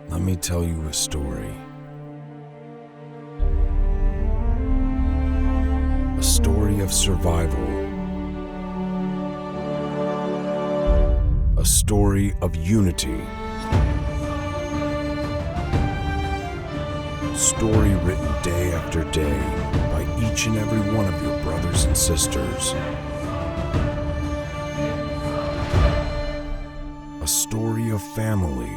Let me tell you a story. A story of survival. A story of unity. A story written day after day by each and every one of your brothers and sisters. A story of family.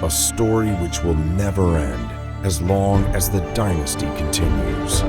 A story which will never end as long as the dynasty continues.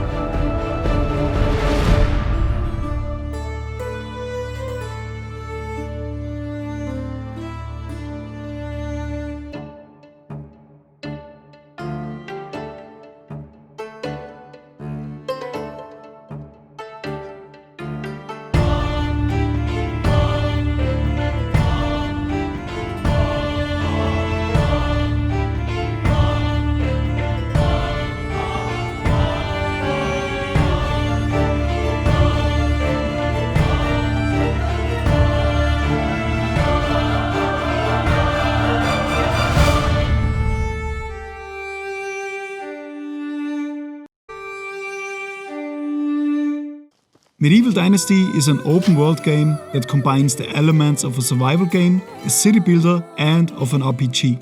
Medieval Dynasty is an open-world game that combines the elements of a survival game, a city builder, and of an RPG.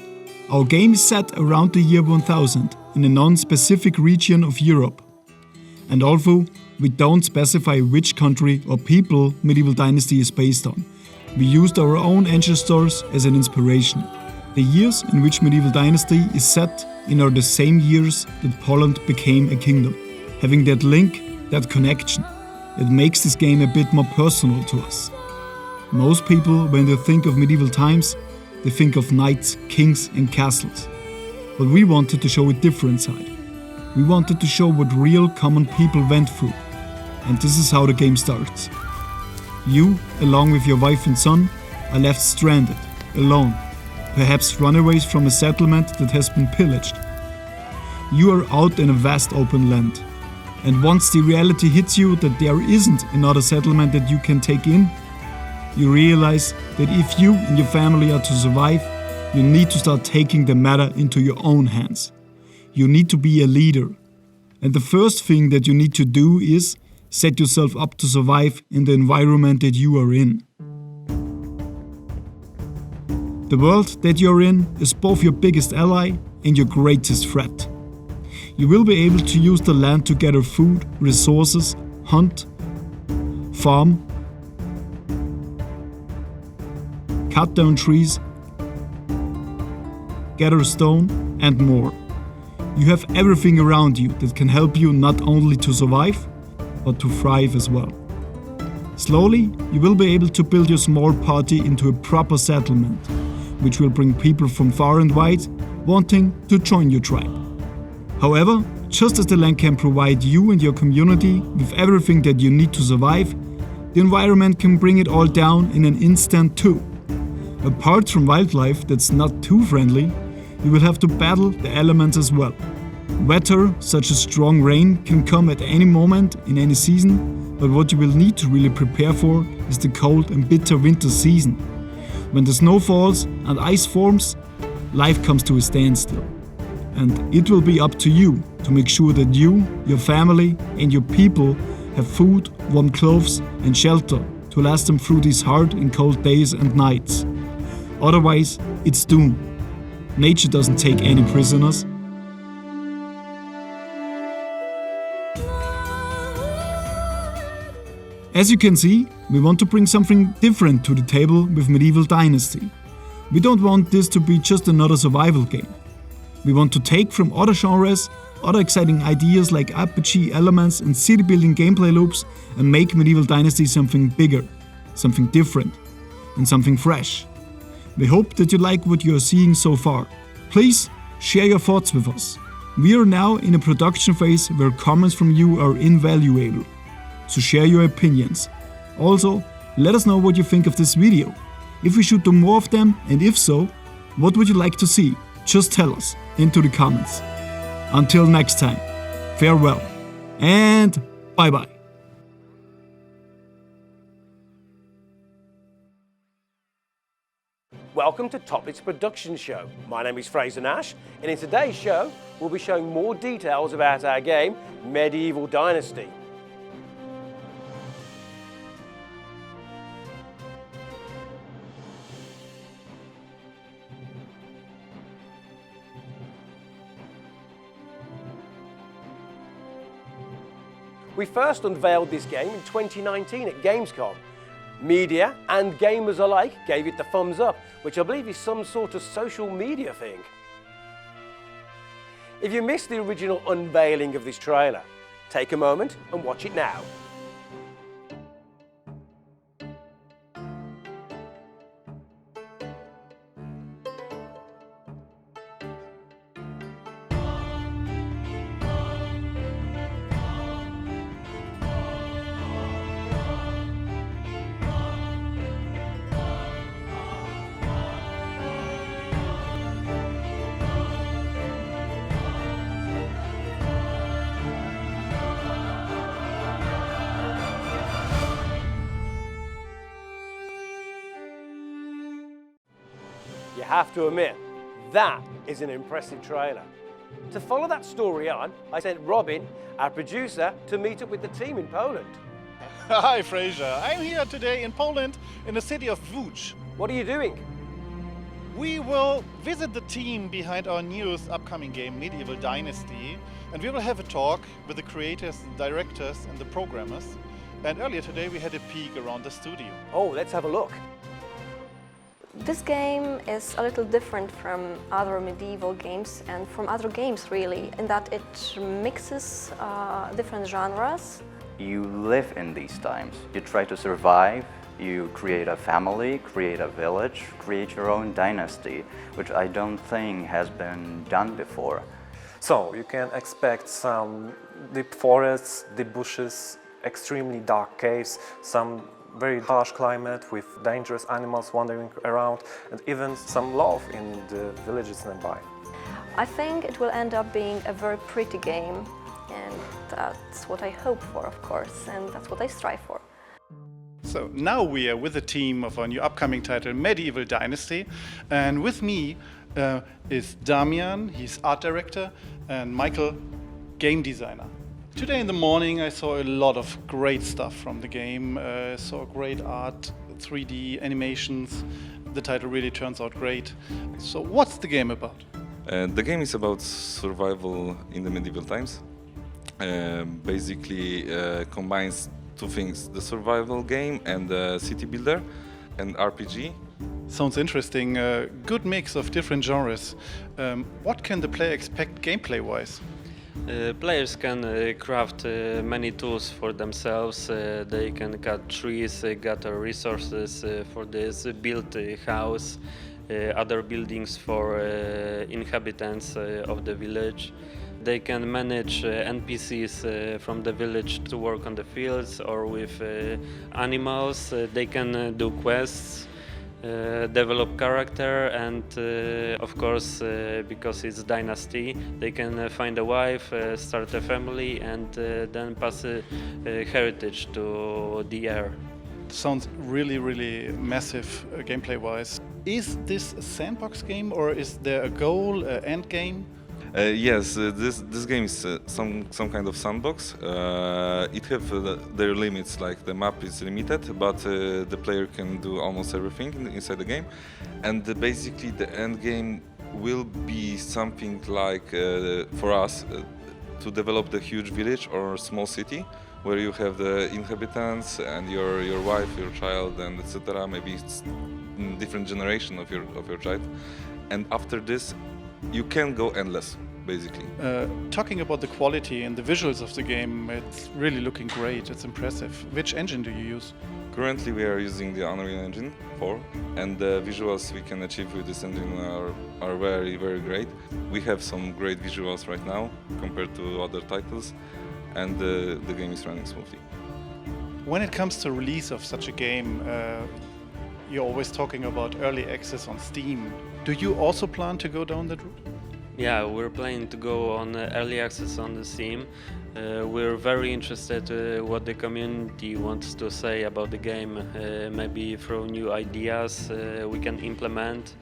Our game is set around the year 1000 in a non-specific region of Europe. And although we don't specify which country or people Medieval Dynasty is based on, we used our own ancestors as an inspiration. The years in which Medieval Dynasty is set in are the same years that Poland became a kingdom. Having that link, that connection, it makes this game a bit more personal to us. Most people, when they think of medieval times, they think of knights, kings and castles. But we wanted to show a different side. We wanted to show what real common people went through. And this is how the game starts. You, along with your wife and son, are left stranded, alone, perhaps runaways from a settlement that has been pillaged. You are out in a vast open land. And once the reality hits you that there isn't another settlement that you can take in, you realize that if you and your family are to survive, you need to start taking the matter into your own hands. You need to be a leader. And the first thing that you need to do is set yourself up to survive in the environment that you are in. The world that you're in is both your biggest ally and your greatest threat. You will be able to use the land to gather food, resources, hunt, farm, cut down trees, gather stone, and more. You have everything around you that can help you not only to survive, but to thrive as well. Slowly, you will be able to build your small party into a proper settlement, which will bring people from far and wide wanting to join your tribe. However, just as the land can provide you and your community with everything that you need to survive, the environment can bring it all down in an instant too. Apart from wildlife that's not too friendly, you will have to battle the elements as well. Weather, such as strong rain, can come at any moment in any season, but what you will need to really prepare for is the cold and bitter winter season. When the snow falls and ice forms, life comes to a standstill. And it will be up to you to make sure that you, your family and your people have food, warm clothes and shelter to last them through these hard and cold days and nights. Otherwise, it's doom. Nature doesn't take any prisoners. As you can see, we want to bring something different to the table with Medieval Dynasty. We don't want this to be just another survival game. We want to take from other genres, other exciting ideas like RPG elements and city building gameplay loops and make Medieval Dynasty something bigger, something different, and something fresh. We hope that you like what you are seeing so far. Please share your thoughts with us. We are now in a production phase where comments from you are invaluable. So share your opinions. Also, let us know what you think of this video. If we should do more of them, and if so, what would you like to see? Just tell us into the comments. Until next time, farewell and bye bye. Welcome to Toplit's production show. My name is Fraser Nash, and in today's show, we'll be showing more details about our game, Medieval Dynasty. We first unveiled this game in 2019 at Gamescom. Media and gamers alike gave it the thumbs up, which I believe is some sort of social media thing. If you missed the original unveiling of this trailer, take a moment and watch it now. You have to admit, that is an impressive trailer. To follow that story on, I sent Robin, our producer, to meet up with the team in Poland. Hi Fraser, I'm here today in Poland in the city of Łódź. What are you doing? We will visit the team behind our newest upcoming game, Medieval Dynasty, and we will have a talk with the creators, the directors and the programmers. And earlier today we had a peek around the studio. Oh, let's have a look. This game is a little different from other medieval games and from other games really, in that it mixes different genres. You live in these times. You try to survive, you create a family, create a village, create your own dynasty, which I don't think has been done before. So you can expect some deep forests, deep bushes, extremely dark caves, some very harsh climate with dangerous animals wandering around, and even some love in the villages nearby. I think it will end up being a very pretty game, and that's what I hope for, of course, and that's what I strive for. So now we are with the team of our new upcoming title, Medieval Dynasty, and with me is Damian, he's art director, and Michael, game designer. Today in the morning I saw a lot of great stuff from the game, saw great art, 3D animations. The title really turns out great. So what's the game about? The game is about survival in the medieval times. Basically combines two things, the survival game and the city builder and RPG. Sounds interesting, good mix of different genres. What can the player expect gameplay-wise? Players can craft many tools for themselves. They can cut trees, gather resources for this, build a house, other buildings for inhabitants of the village. They can manage NPCs from the village to work on the fields or with animals. They can do quests. Develop character, and of course because it's dynasty, they can find a wife, start a family, and then pass a heritage to the heir. Sounds really massive gameplay wise. Is this a sandbox game or is there a goal, an end game? Yes, this game is some kind of sandbox. It have their limits, like the map is limited, but the player can do almost everything inside the game. And basically the end game will be something like, for us, to develop the huge village or small city, where you have the inhabitants and your wife, your child, and etc. Maybe it's different generation of your child. And after this, you can go endless, basically. Talking about the quality and the visuals of the game, it's really looking great, it's impressive. Which engine do you use? Currently we are using the Unreal Engine 4, and the visuals we can achieve with this engine are very great. We have some great visuals right now compared to other titles, and the game is running smoothly. When it comes to release of such a game, you're always talking about early access on Steam. Do you also plan to go down that route? Yeah, we're planning to go on early access on the Steam. We're very interested what the community wants to say about the game, maybe through new ideas we can implement,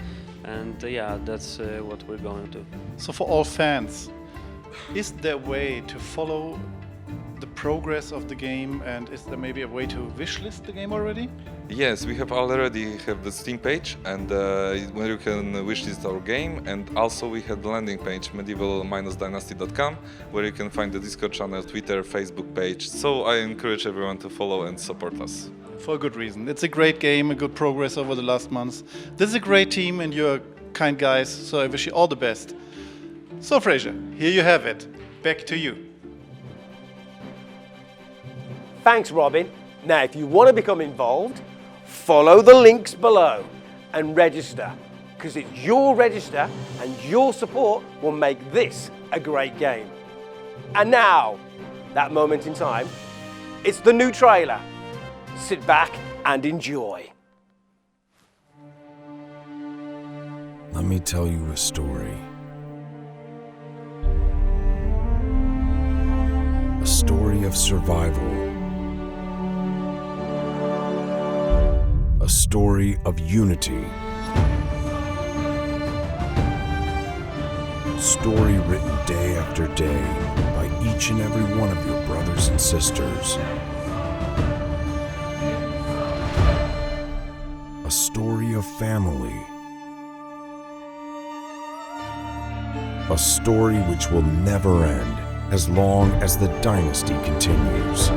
and yeah, that's what we're going to. So for all fans, is there a way to follow the progress of the game, and is there maybe a way to wishlist the game already? Yes, we already have the Steam page, and where you can wishlist our game, and also we have the landing page medieval-dynasty.com, where you can find the Discord channel, Twitter, Facebook page. So I encourage everyone to follow and support us. For a good reason. It's a great game, a good progress over the last months. This is a great team and you're kind guys, so I wish you all the best. So Fraser, here you have it. Back to you. Thanks, Robin. Now, if you want to become involved, follow the links below and register, because it's your register and your support will make this a great game. And now, that moment in time, it's the new trailer. Sit back and enjoy. Let me tell you a story. A story of survival. A story of unity. Story written day after day by each and every one of your brothers and sisters. A story of family. A story which will never end as long as the dynasty continues.